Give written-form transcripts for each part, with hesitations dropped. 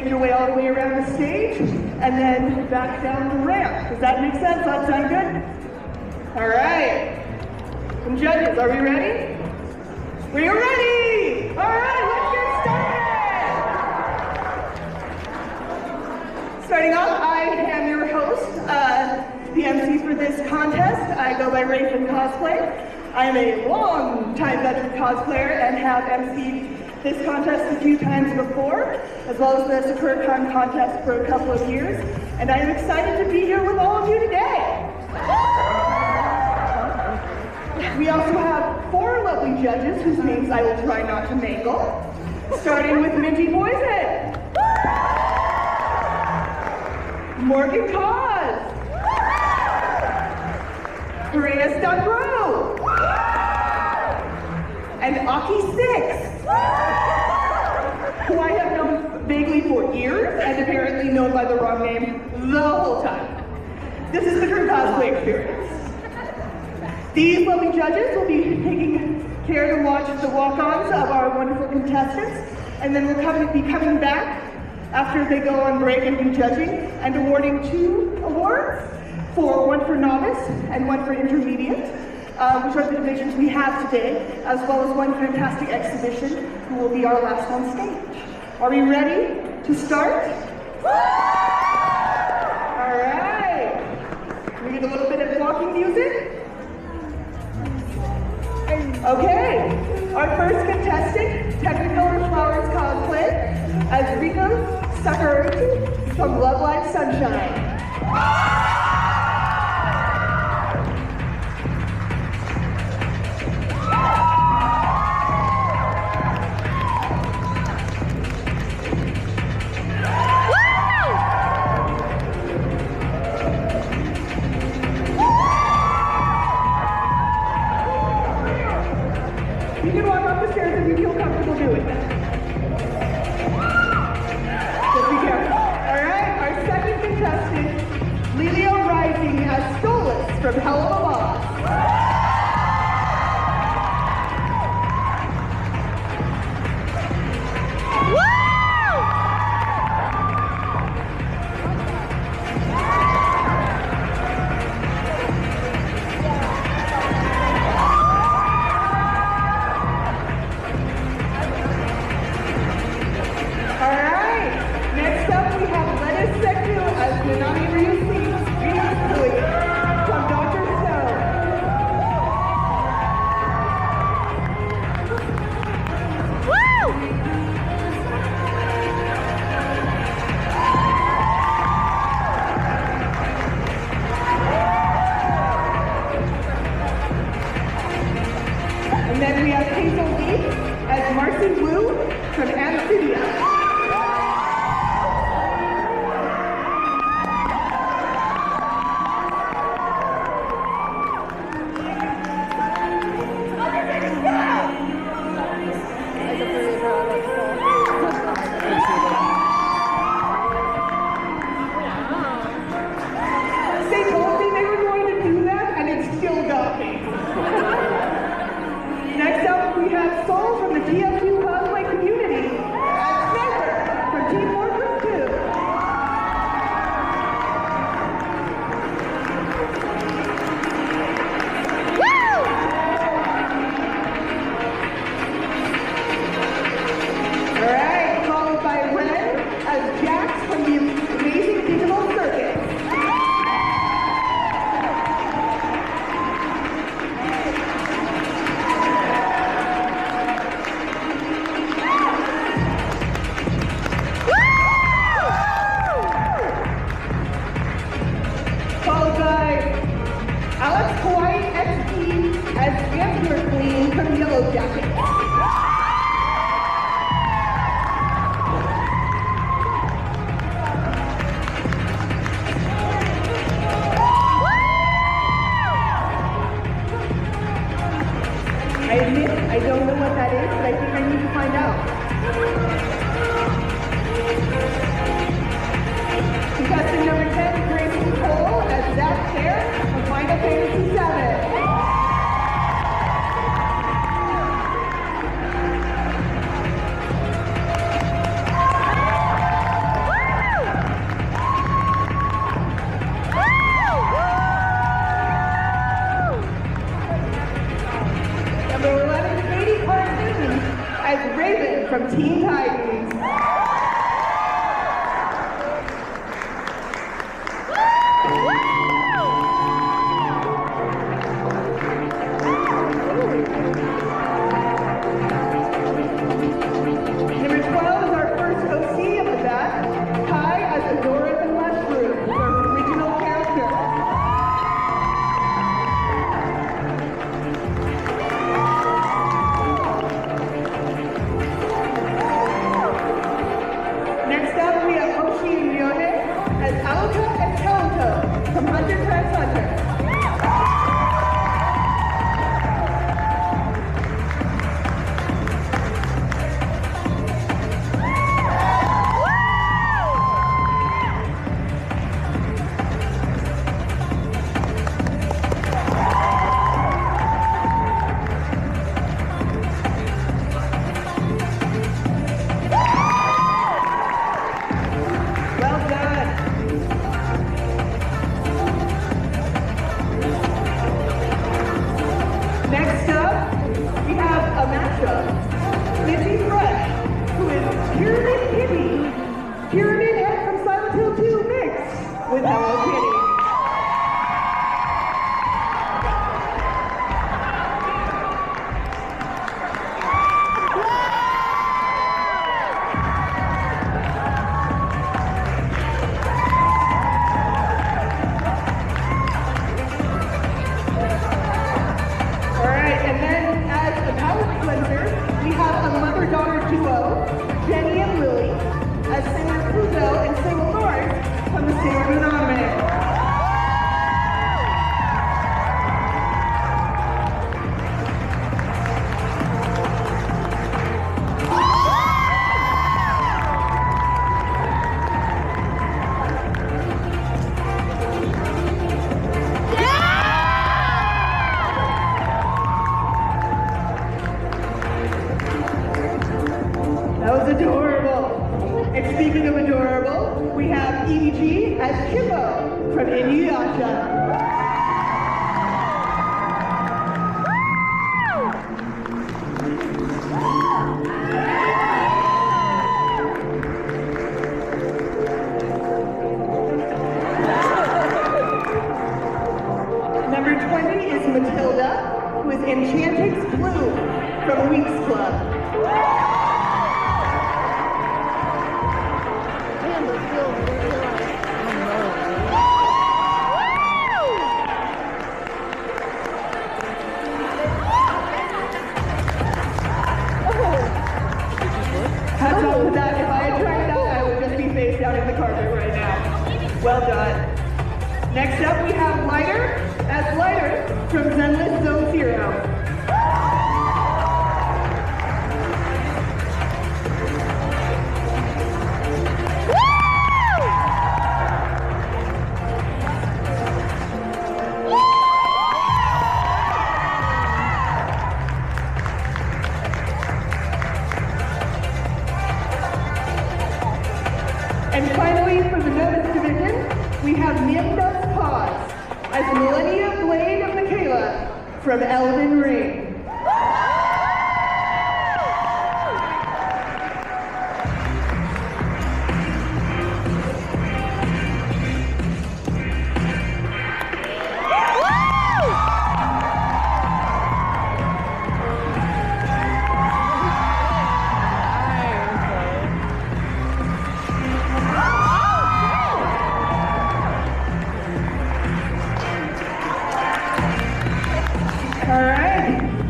make your way all the way around the stage and then back down the ramp. Does that make sense? That sound good? All right. And judges, are we ready? We are ready! All right, let's get started! Starting off, I am your host, the MC for this contest. I go by Raiphin Cosplay. I am a long-time veteran cosplayer and have MC'd this contest a few times before, as well as the SakuraCon contest for a couple of years. And I am excited to be here with all of you today. We also have 4 lovely judges whose names I will try not to mangle, starting with Minty Poison, hireith.pro, hireith.pro, and Aki VI, who I have known vaguely for years and apparently known by the wrong name the whole time. This is the true cosplay experience. These lovely judges will be taking care to watch the walk-ons of our wonderful contestants, and then we'll be coming back after they go on break and do judging and awarding 2 awards, one for novice and 1 for intermediate, which are the divisions we have today, as well as 1 fantastic exhibition who will be our last on stage. Are we ready to start? All right. We need a little bit of walking music. Okay, our first contestant, Technicolor Flowers cosplay, as Riko Sakuragi from Love Live Sunshine. You can walk up the stairs if you feel comfortable doing that. Just be careful. All right, our second contestant, Lilio like that. Kai as Adora the Mushroom, her original character. Next up, we have Oshi and Yone as Aluka and Teleto from Hunter x Hunter. Next up, we have a matchup. Minty Fresh, who is Pyramid Kitty. Pyramid Head from Silent Hill 2 mixed with Hello Kitty. We have a mother-daughter duo, Jenny and Lily, as singer Pluto and Single Lawrence from the Sailor Moon anime. That was adorable. And speaking of adorable, we have EDG as Chibo from Inuyasha. Number 20 is Matilda, who is Enchantix Blue from Weeks Club. Hats off to that. If I had tried that, I would just be face down in the carpet right now. Well done. Next up, we have Lighter as Lighter from Zenless Zone Zero. And finally, for the novice division, we have mintypoisoncosplay as Millennia Blade of Michaela from Elden Ring. All right.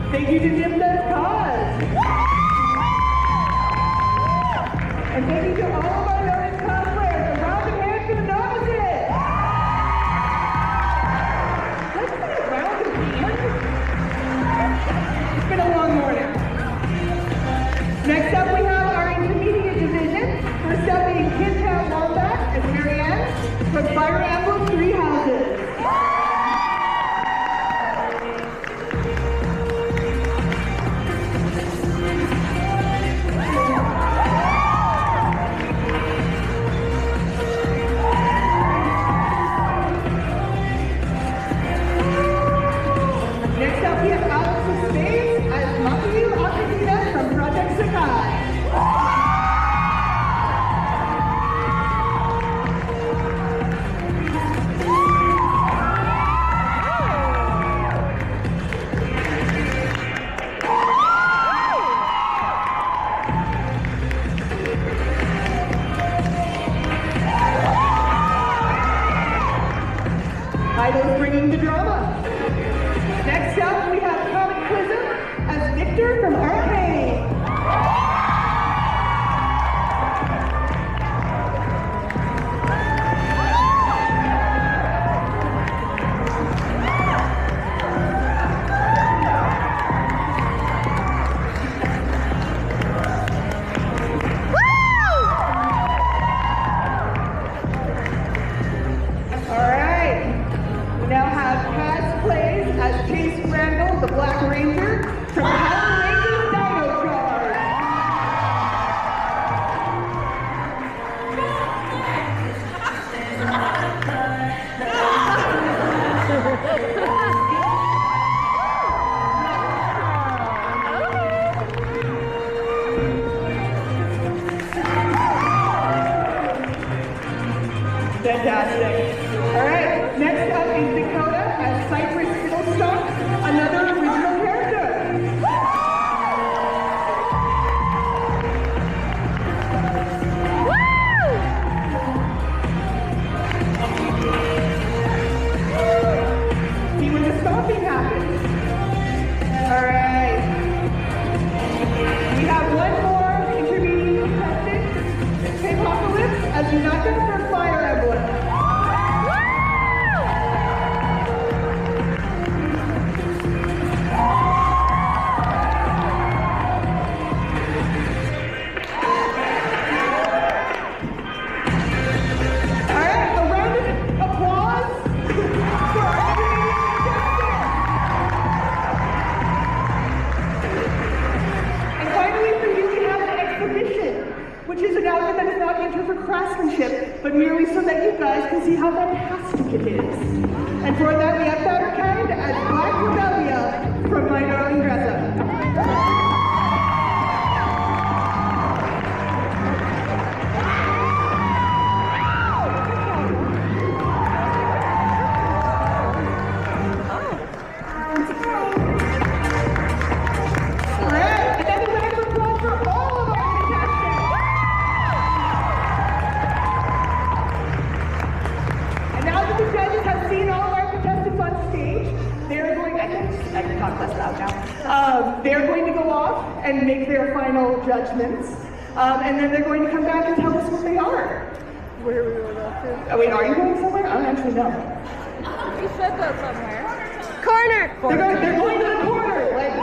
idols bringing the drama. Next up, we have Comic Quizzer as Victor from Arcade. The Black Ranger from Power Rangers Dino Charge. Fantastic. All right, next up is Dakota as Cypress Fiddlestock, another original character. See when the stomping happens. All right. We have one more intervening contestant, K-Apocalypse, as Yunaka from Fire Emblem. But merely so that you guys can see how fantastic it is. And for that, we have Powderkind as Black Rebellia from My Darling Dress Up. They're going to go off and make their final judgments, and then they're going to come back and tell us what they are. Where are we going off to? Oh, wait, are you going somewhere? I don't actually know. You said that somewhere. Corner! They're going to the corner! Like,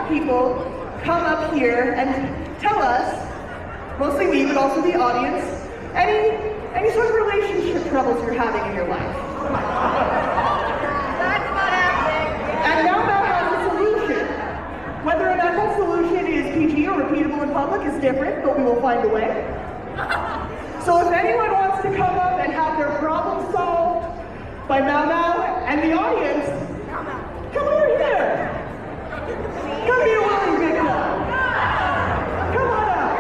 people come up here and tell us, mostly me, but also the audience, any sort of relationship troubles you're having in your life. That's not happening. And now has a solution. Whether or not that solution is PG or repeatable in public is different, but we will find a way. So if anyone wants to come up and have their problem solved by Mau and the audience, come over here. Come here, willing Victor. Come on up.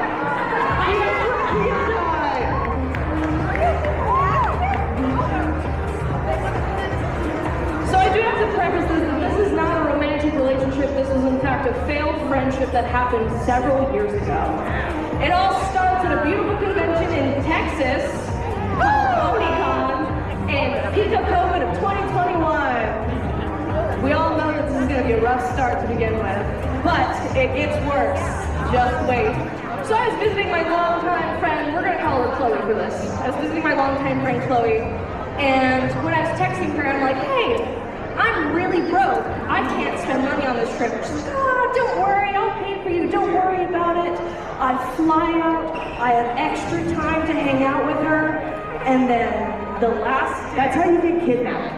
So I do have to preface this that this is not a romantic relationship. This is in fact a failed friendship that happened several years ago. It all starts at a beautiful convention in Texas called OniCon in peak of COVID of 2021. We all know that this is going to be a rough start to begin with, but it gets worse. Just wait. So I was visiting my longtime friend, we're going to call her Chloe for this. I was visiting my longtime friend Chloe, and when I was texting her, I'm like, hey, I'm really broke. I can't spend money on this trip. She's like, oh, don't worry, I'll pay for you. Don't worry about it. I fly out, I have extra time to hang out with her, and then the last... That's how you get kidnapped.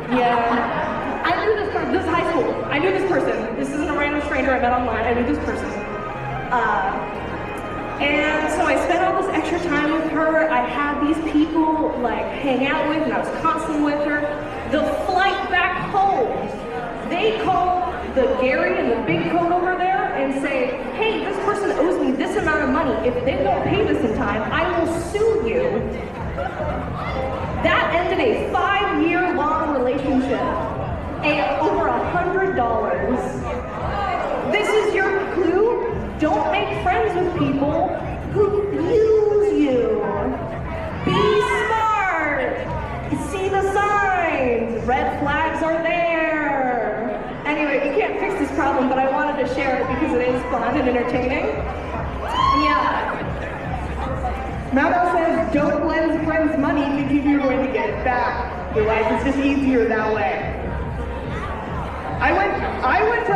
Yeah. I knew this person, this is high school. I knew this person. This isn't a random stranger I met online. I knew this person. And so I spent all this extra time with her. I had these people like hang out with, and I was constantly with her. The flight back home, they call the Gary in the big coat over there and say, hey, this person person owes me this amount of money. If they don't pay this in time, I will sue you. That ended a 5-year-long relationship at over $100. This is your clue. Don't make friends with people who use you. Be smart. See the signs. Red flags are there. Anyway, you can't fix this problem, but I wanted to share it because it is fun and entertaining. Yeah. Mao says, don't lend friends money thinking you're going to get it back. Your life is just easier that way. I went to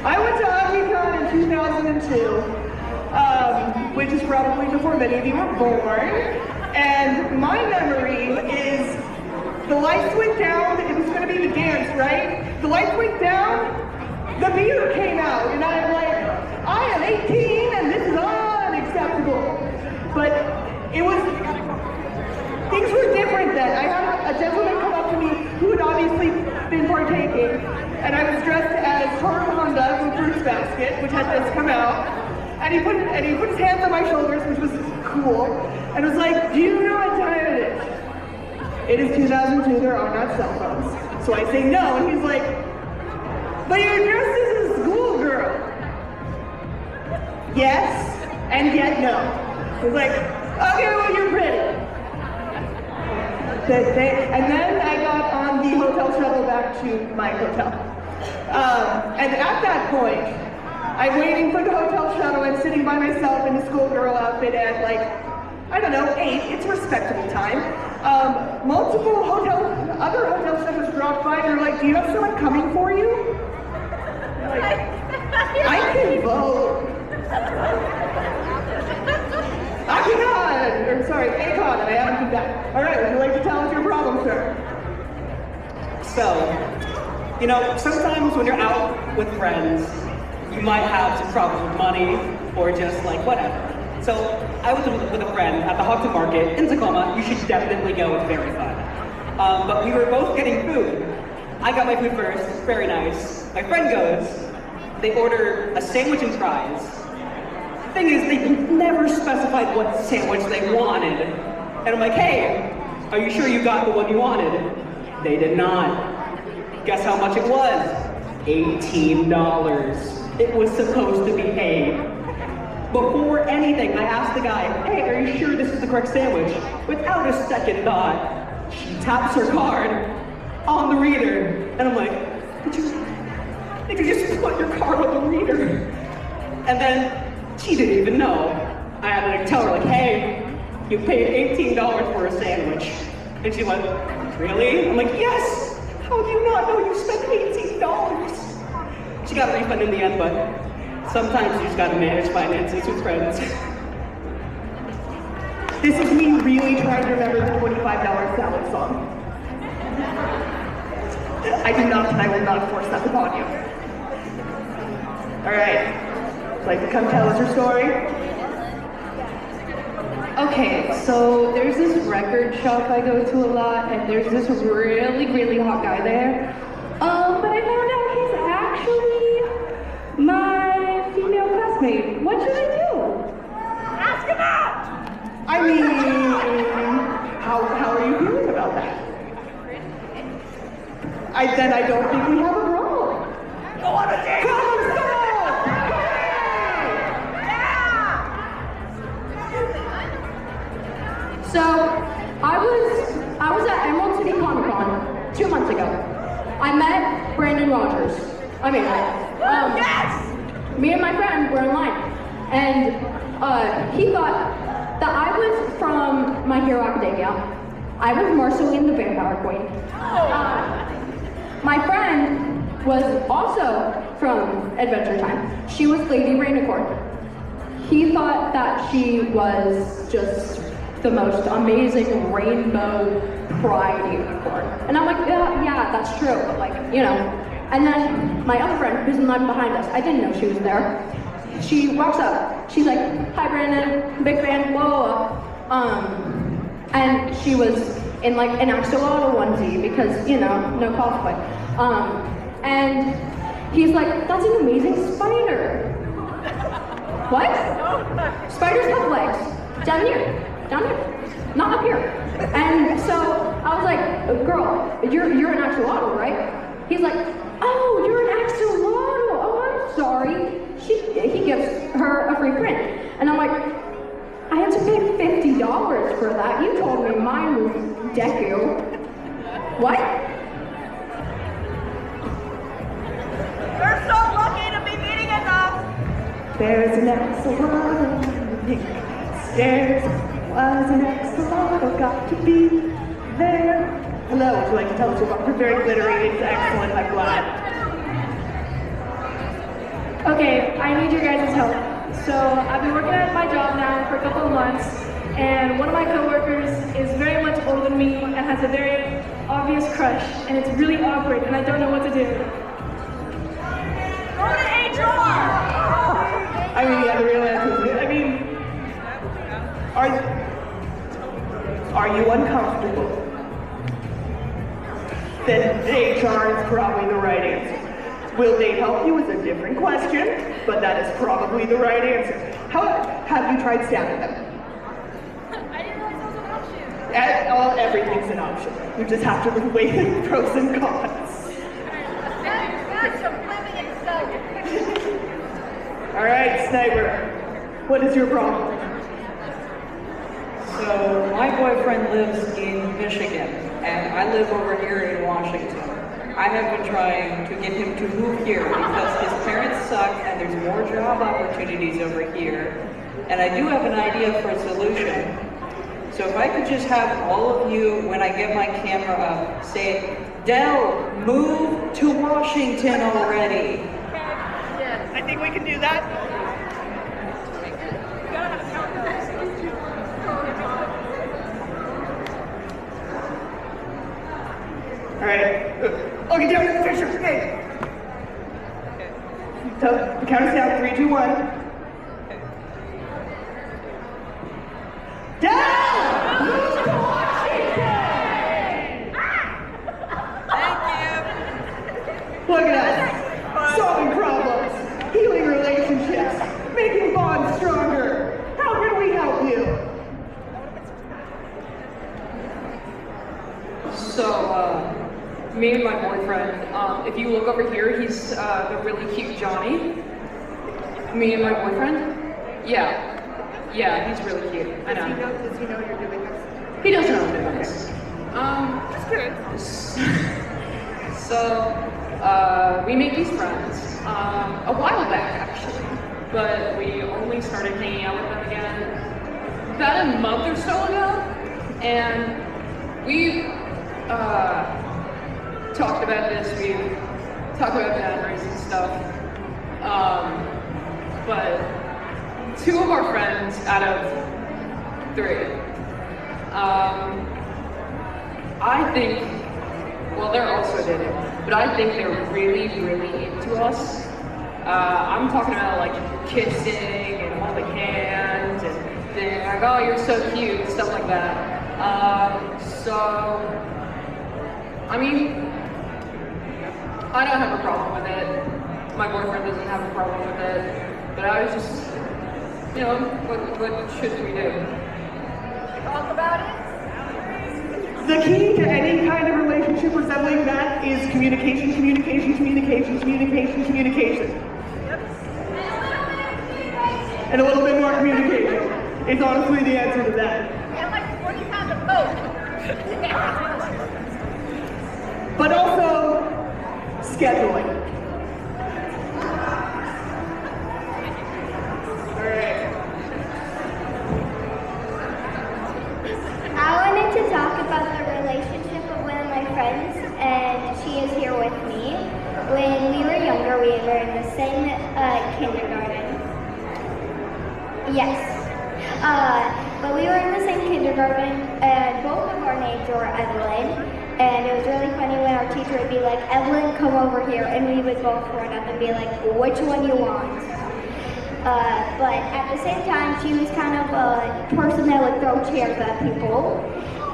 AkiCon in 2002, which is probably before many of you were born. And my memory is the lights went down. It was going to be the dance, right? The lights went down. The beer came out, and I'm like, I am 18, and this is unacceptable. But it was, things were different then. I had a gentleman come up to me who had obviously been partaking, and I was dressed as Honda from Fruits Basket, which had this come out, and he put his hands on my shoulders, which was cool, and was like, do you know what time it is? It is 2002, there are not cell phones. So I say no, and he's like, but you're dressed as a schoolgirl. Yes, and yet no. He's like, okay, well, you're pretty. And then I got on the hotel shuttle back to my hotel. And at that point, I'm waiting for the hotel shuttle and sitting by myself in a schoolgirl outfit at like, I don't know, 8. It's respectable time. Multiple other hotel shuttles dropped by and they're like, do you have someone coming for you? Like, I can vote. ACON, and I haven't come back. All right, would you like to tell us your problem, sir? So, you know, sometimes when you're out with friends, you might have some problems with money or just like whatever. So, I was with a friend at the Hogton Market in Tacoma. You should definitely go, it's very fun. But we were both getting food. I got my food first, very nice. My friend goes, they order a sandwich and fries. Thing is, they never specified what sandwich they wanted. And I'm like, hey, are you sure you got the one you wanted? They did not. Guess how much it was? $18. It was supposed to be $8. Before anything, I asked the guy, hey, are you sure this is the correct sandwich? Without a second thought, she taps her card on the reader. And I'm like, did you just put your card on the reader? And then, she didn't even know. I had to tell her, like, hey, you paid $18 for a sandwich. And she went, really? I'm like, yes! How do you not know you spent $18? She got a refund in the end, but sometimes you just gotta manage finances with friends. This is me really trying to remember the $25 salad song. I do not, and I will not force that upon you. All right. Like to come tell us your story? Okay, so there's this record shop I go to a lot, and there's this really, really hot guy there. But I found out he's actually my female classmate. What should I do? Ask him out! I mean, how are you feeling about that? Then I don't think we have a problem. Go on a date! Come on! So, I was at Emerald City Comic Con 2 months ago. I met Brandon Rogers. Yes! Me and my friend were in line, and he thought that I was from My Hero Academia. I was Marceline the Vampire Queen. My friend was also from Adventure Time. She was Lady Rainicorn. He thought that she was just the most amazing rainbow pride unicorn. And I'm like, yeah, that's true, but like, you know. And then my other friend, who's in line behind us, I didn't know she was there. She walks up, she's like, hi Brandon, big fan, whoa. And she was in like an axolotl onesie because, you know, no cosplay. And he's like, that's an amazing spider. what? Spiders have legs. Down here, not up here. And so I was like, girl, you're an axolotl, right? He's like, oh, you're an axolotl. Oh, I'm sorry. He gives her a free print. And I'm like, I had to pay $50 for that. You told me mine was Deku. What? You're so lucky to be meeting enough. There's an axolotl on the pink stairs. Was an axolotl got to be there? Hello, would you like to tell us about her very glittery? It's excellent, I'm glad. Okay, I need your guys' help. So I've been working at my job now for a couple of months, and one of my coworkers is very much older than me and has a very obvious crush, and it's really awkward, and I don't know what to do. Go to HR! I mean, yeah, the real answer is, I mean, are you uncomfortable? Then HR is probably the right answer. Will they help you is a different question, but that is probably the right answer. However, have you tried stabbing them? I didn't realize that was an option. Everything's an option. You just have to weigh the pros and cons. That's some living and stuff. All right, Sniper, what is your problem? So, my boyfriend lives in Michigan, and I live over here in Washington. I have been trying to get him to move here because his parents suck and there's more job opportunities over here. And I do have an idea for a solution. So if I could just have all of you, when I get my camera up, say, Dell, move to Washington already. I think we can do that. All right. Okay, down to the picture. Hey. So, the count us down. 3, 2, 1. Down! Move to Washington! Thank you. Look at us. Solving problems, healing relationships, making bonds stronger. How can we help you? So, me and my boyfriend, if you look over here, he's the really cute Johnny. Me and my boyfriend? Yeah, he's really cute. I know. Does he know you're doing this? He doesn't know I'm doing this. That's good. So, we made these friends a while back, actually, but we only started hanging out with them again about a month or so ago, and we talked about this. We talked about boundaries and stuff, but 2 of our friends out of 3, I think. Well, they're also dating, but I think they're really, really into us. I'm talking about like kissing and holding hands and being like, oh, you're so cute, stuff like that. So, I mean, I don't have a problem with it. My boyfriend doesn't have a problem with it. But I was just, you know, what should we do? Talk about it. The key to any kind of relationship resembling that is communication, communication, communication, communication, communication. And a little bit more communication. It's honestly the answer to that. And like 40 pounds of coke. But also, scheduling. All right. I wanted to talk about the relationship of one of my friends, and she is here with me. When we were younger, we were in the same kindergarten. Yes. But we were in the same kindergarten, and both of our names were Evelyn. And it was really funny when our teacher would be like, Evelyn, come over here. And we would both run up and be like, which one you want? But at the same time, she was kind of a person that would throw chairs at people.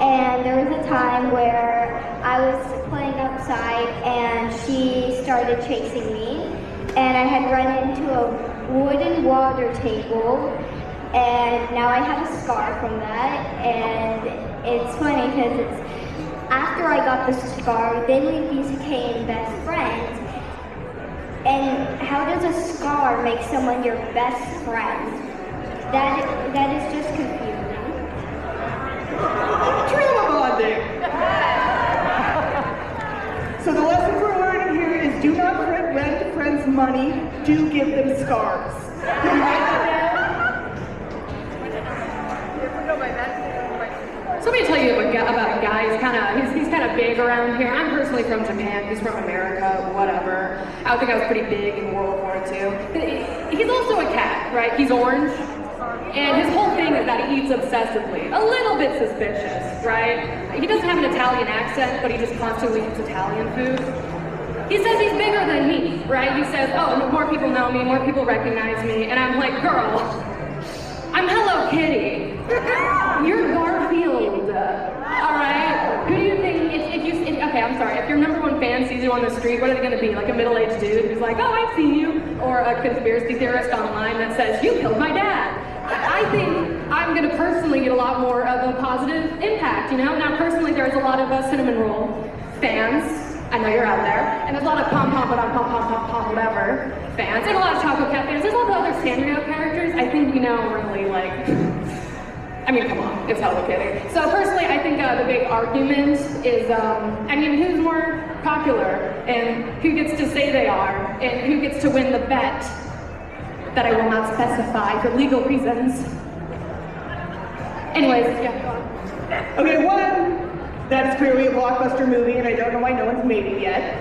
And there was a time where I was playing outside and she started chasing me. and I had run into a wooden water table, and now I have a scar from that, and it's funny because it's after I got the scar, then we became best friends. And how does a scar make someone your best friend? That is just confusing. Trauma bonding. So the lesson we're learning here is do not lend friends money, do give them scars. Can you write that down? So let me tell you about a guy. He's kind of big around here. I'm personally from Japan. He's from America. Whatever. I think I was pretty big in World War II. He's also a cat, right? He's orange, and his whole thing is that he eats obsessively. A little bit suspicious, right? He doesn't have an Italian accent, but he just constantly eats Italian food. He says he's bigger than me, right? He says, oh, more people know me, more people recognize me, and I'm like, girl, I'm Hello Kitty. You're Garfield. All right? Who do you think, okay, I'm sorry, if your number one fan sees you on the street, what are they gonna be? Like a middle-aged dude who's like, oh, I've seen you? Or a conspiracy theorist online that says, you killed my dad. I think I'm gonna personally get a lot more of a positive impact, you know? Now, personally, there's a lot of cinnamon roll fans. I know you're out there. And there's a lot of pom whatever fans. And a lot of Choco Cat fans. There's a lot of other Sanrio characters. I think we know really like, I mean, come on, it's Hello Kitty. So personally, I think the big argument is, who's more popular and who gets to say they are and who gets to win the bet that I will not specify for legal reasons. Anyways, yeah, go on. Okay, one, that is clearly a blockbuster movie, and I don't know why no one's made it yet.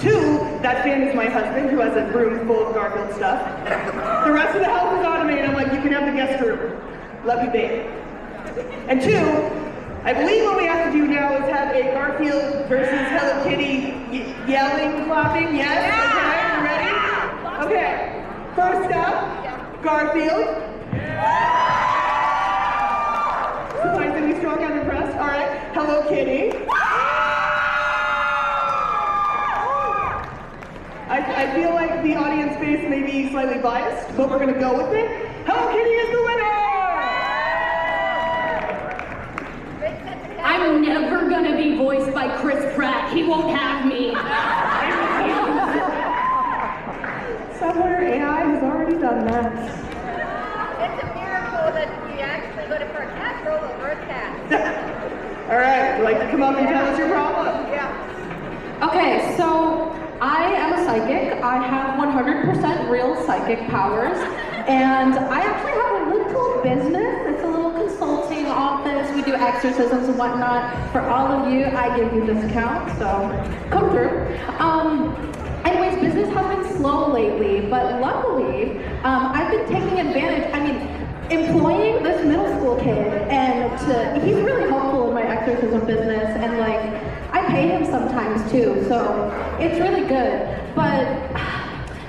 Two, that fan is my husband, who has a room full of Garfield stuff. The rest of the house is automated. I'm like, you can have the guest room. Love you, babe. And two, I believe what we have to do now is have a Garfield versus Hello Kitty yelling, clapping. Yes? Okay, you ready? Okay. First up, Garfield. Surprisingly strong, I'm impressed. All right, Hello Kitty. I feel like the audience base may be slightly biased, but we're gonna go with it. Hello Kitty is the winner! I'm never gonna be voiced by Chris Pratt. He won't have me. Somewhere AI has already done that. It's a miracle that we actually voted for a cat role over a cat. All right, would you like to come up and tell us your problem? Yeah. Okay, so I am a psychic. I have 100% real psychic powers, and I actually have a little business. It's a little consulting office. We do exorcisms and whatnot. For all of you, I give you discounts, so come through. Anyways, business has been slow lately, but luckily, I've been taking advantage. Employing this middle school kid, and he's really helpful in my exorcism business, and like, I pay him sometimes too, so it's really good. But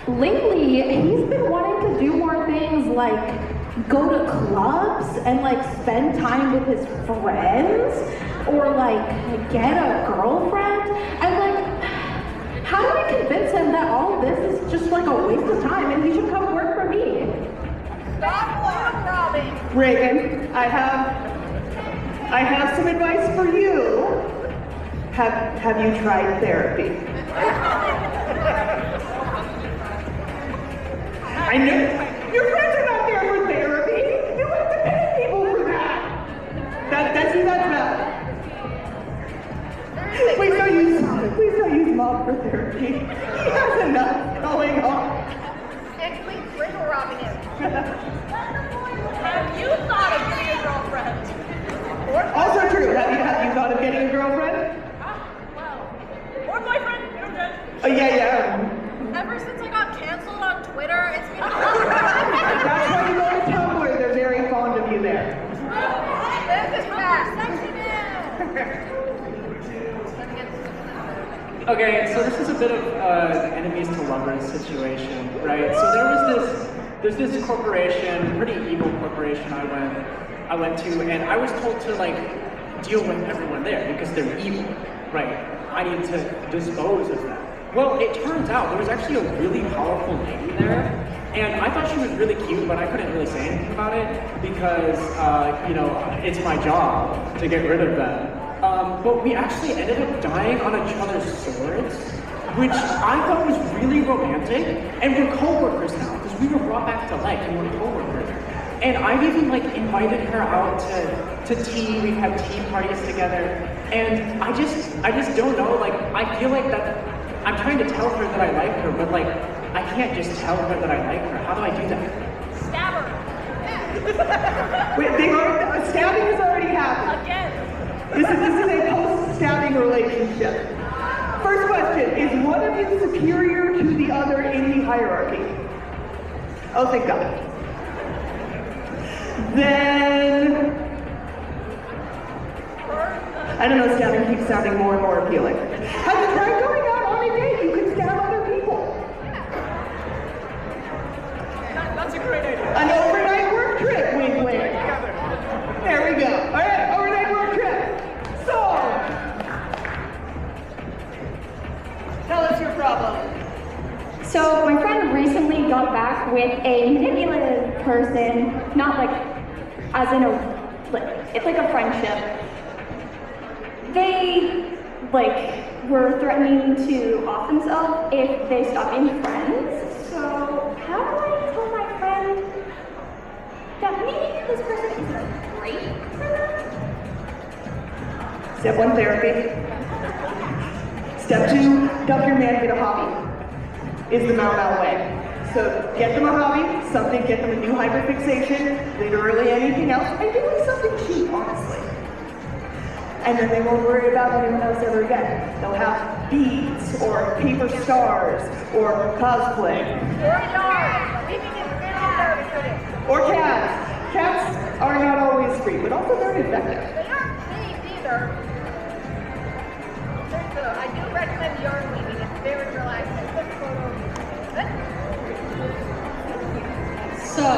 lately, he's been wanting to do more things like go to clubs and like spend time with his friends, or like get a girlfriend, and like, how do I convince him that all of this is just like a waste of time and he should come work for me? Stop robbing. Raiphin, I have some advice for you. Have you tried therapy? I know your friends are not there for therapy. You have to pay people for that. That's bad. Please don't use Mom for therapy. He has enough going on. Actually, trigger robbing him. Have you thought of getting a girlfriend? Also true. Have you thought of getting a girlfriend? Or boyfriend? Oh yeah. Ever since I got canceled on Twitter, it's been That's why you go to Tumblr. They're very fond of you there. This is fast. Sexy man. Okay, so this is a bit of enemies to lovers situation, right? So there's this corporation, pretty evil corporation I went to, and I was told to like deal with everyone there because they're evil, right? I need to dispose of them. Well, it turns out there was actually a really powerful lady there, and I thought she was really cute, but I couldn't really say anything about it because, you know, it's my job to get rid of them. But we actually ended up dying on each other's swords, which I thought was really romantic, and we're co-workers now because we were brought back to life and we're co-workers. And I've even like invited her out to tea. We've had tea parties together, and I just don't know. Like I feel like that I'm trying to tell her that I like her, but like I can't just tell her that I like her. How do I do that? Stab her. Wait, stabbing has already happened. Again. This is a post-stabbing relationship. First question, is one of you superior to the other in the hierarchy? Oh, thank God. Then, I don't know, stabbing keeps sounding more and more appealing. Have you tried going out on a date? You can stab other people. That's a great idea. An overnight work trip, wink wink. There we go. All right, overnight work trip. So, tell us your problem. So my friend recently got back with a manipulative person, not like as in it's like a friendship. They were threatening to off themselves if they stop being friends. So how do I tell my friend that maybe this person isn't great for them? Step 1, therapy. Step 2, dump your man, get a hobby. Is the Mal way. So get them a hobby, get them a new hyperfixation, literally anything else, ideally something cheap, honestly. And then they won't worry about anyone else ever again. They'll have beads, or paper stars, or cosplay. Or cats. Cats are not always free, but also very effective. They aren't cheap either. I do recommend yarn weaving. It's very relaxing. So,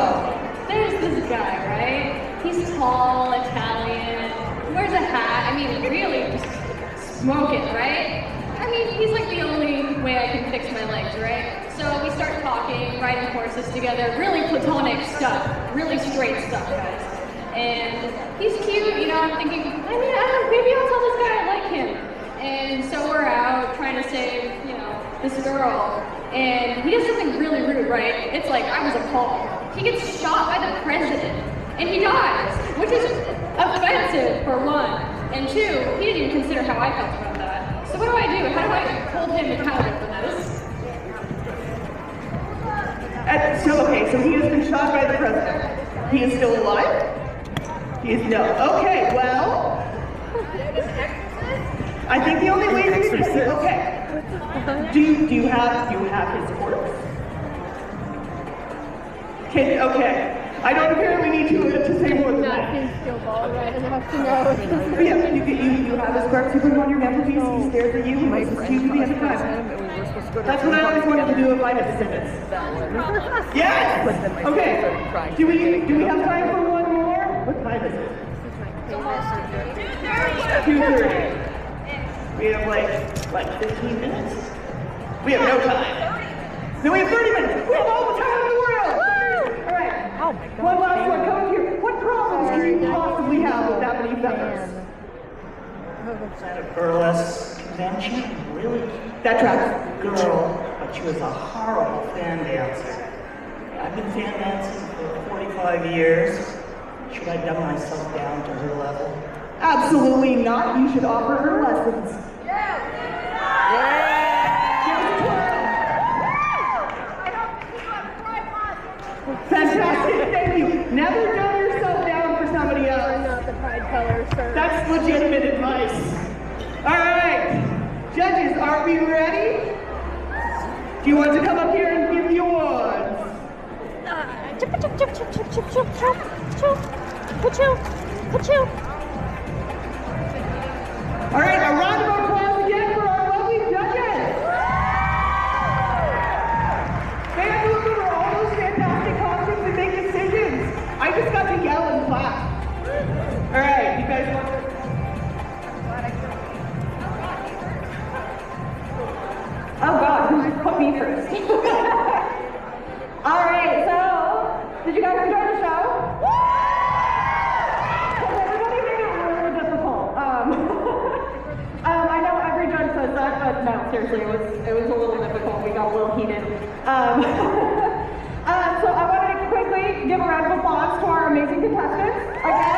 there's this guy, right? He's tall, Italian, wears a hat. I mean, really just smoking, right? I mean, he's like the only way I can fix my legs, right? So we start talking, riding horses together, really platonic stuff, really straight stuff, guys. And he's cute, you know, I'm thinking, I mean, I don't know, maybe I'll tell this guy I like him. And so we're out trying to save, you know, this girl. And he does something really rude, right? It's like, I was appalled. He gets shot by the president, and he dies, which is offensive, for one. And two, he didn't even consider how I felt about that. So what do I do? How do I hold him accountable for this? So he has been shot by the president. He is still alive? He is no. Okay, well, I think the only way you can okay. Do you have his corpse? Okay. I don't apparently need to say more than that. Right? I have to know. Yeah, you have his corpse. You put him on your mantelpiece. He stares at you. He listens to you to the end of time. That's what I always wanted to do if I had descendants. Yes. Okay. Do we have time for one more? What time is it? 2:30. We have like 15 minutes. We have no time. No, we have 30 minutes. We have all the time in the world. All right. Oh my God. One last one. Come here. What problems can you possibly have with that many feathers? Is that a burlesque convention? Really? That tracks. Girl, but she was a horrible fan dancer. I've been fan dancing for 45 years. Should I dumb myself down to her level? Absolutely not. You should offer her lessons. Fantastic, thank you. Never dumb yourself down for somebody else. Not the pride colors, sir. That's legitimate advice. All right, judges, are we ready? Do you want to come up here and give the awards? All right, a round of applause again for our lovely judges. They had to look over all those fantastic costumes and make decisions. I just got to yell and clap. All right, you guys want to? Oh God. So I wanted to quickly give a round of applause to our amazing contestants again.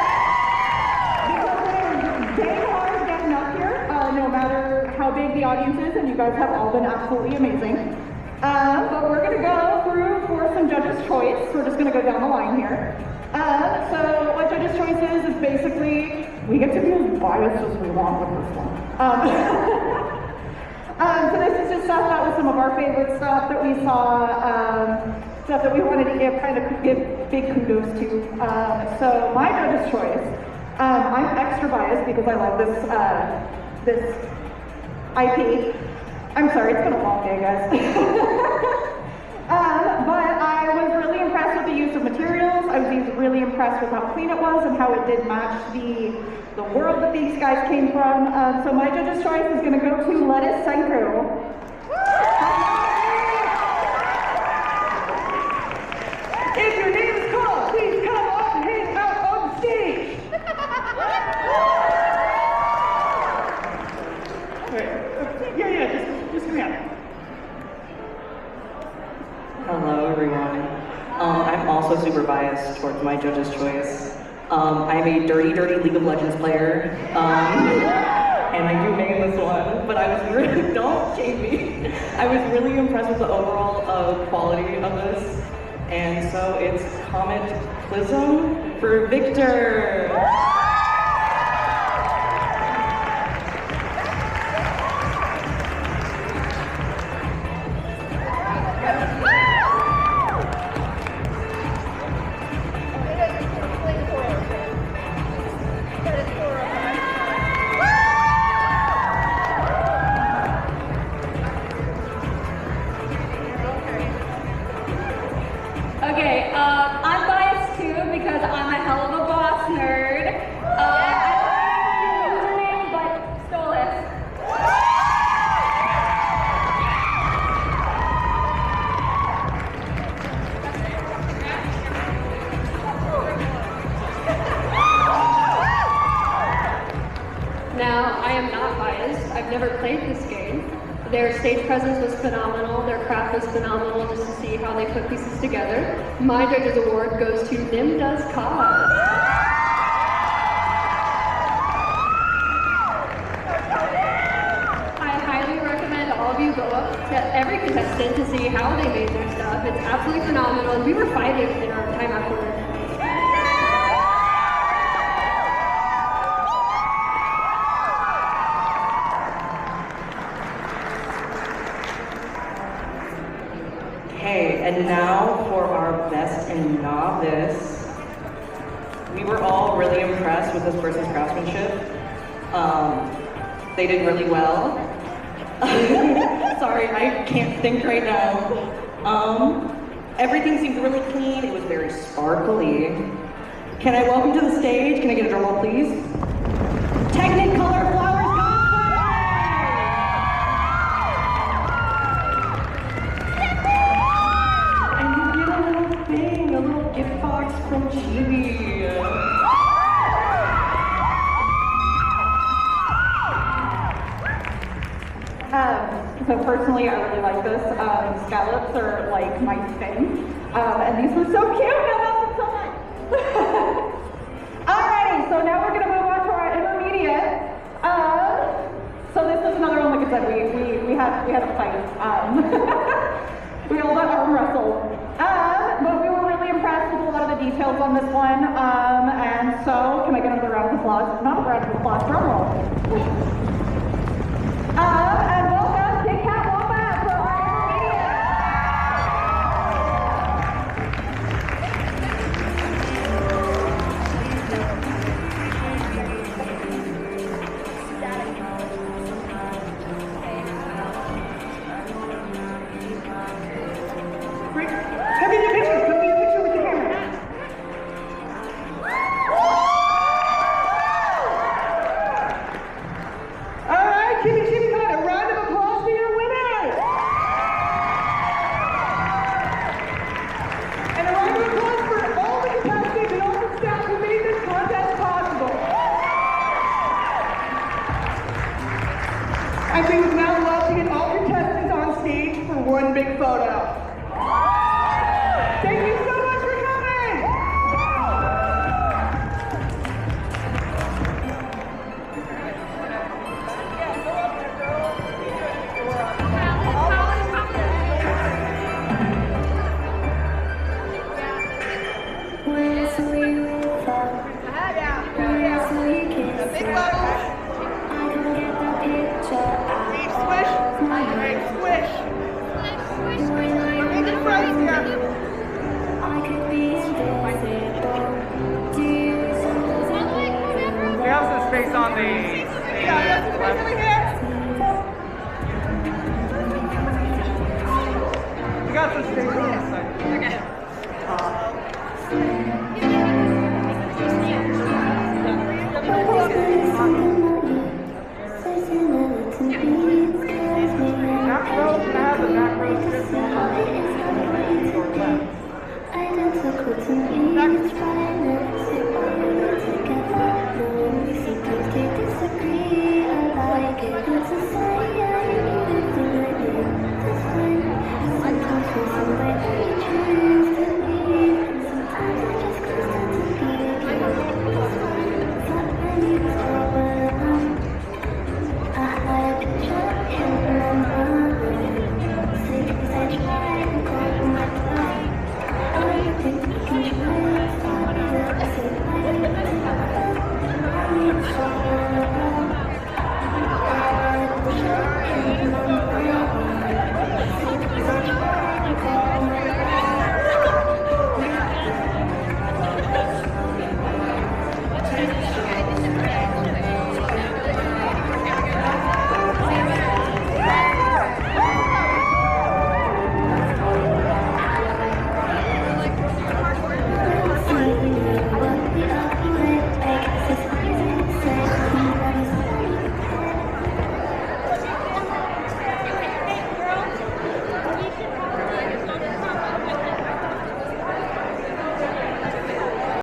Because it is dang hard getting up here, no matter how big the audience is, and you guys have all been absolutely amazing. But we're gonna go through for some judges' choice. We're just gonna go down the line here. So what judges' choice is basically we get to be as biased as we want with this one. So this is just stuff that was some of our favorite stuff that we saw, stuff that we wanted to give big kudos to. So my judge's choice, I'm extra biased because I love this IP. I'm sorry, it's been a long day, guys. But I was really impressed with the use of materials. I was really impressed with how clean it was and how it did match the world that these guys came from. So my judge's choice is going to go to Lettuce Senku. If your name is called, please come up and hang out on stage. Yeah, just come out. Hello, everyone. I'm also super biased towards my judge's choice. I'm a dirty League of Legends player, and I do main this one, but I was really, don't shame me. I was really impressed with the overall quality of this, and so it's Comet Plism for Victor. Okay, I'm biased too because I'm a hell of a boss nerd. I don't know your username, but stole it. Now, I am not biased. I've never played this game. Their stage presence was phenomenal, their craft was phenomenal, just to see how they put pieces together. My judge's award goes to hireith.pro. I highly recommend all of you go up to every contestant to see how they made their stuff. It's absolutely phenomenal, and we were fighting in our time afterwards. Okay, and now for our best and novice. We were all really impressed with this person's craftsmanship. They did really well. Sorry, I can't think right now. Everything seemed really clean. It was very sparkly. Can I welcome to the stage? Can I get a drum roll, please? Technicolor Flowers Cosplay! And you get a little thing, a little gift box from Chibi. So personally, I really like this. Scallops are like my thing. And these were so cute, I love them so much. Alrighty, so now we're gonna move on to our intermediate. So this is another one, like I said, we had a fight. We all got arm wrestled. But we were really impressed with a lot of the details on this one. And so, can I get another round of applause? Not a round of applause, drum roll. And welcome, Big Cat Wombat for our intermediate. Come in your picture with the camera. All right, Chibi, come on, a round of on the left. We got some stage on this side. Okay.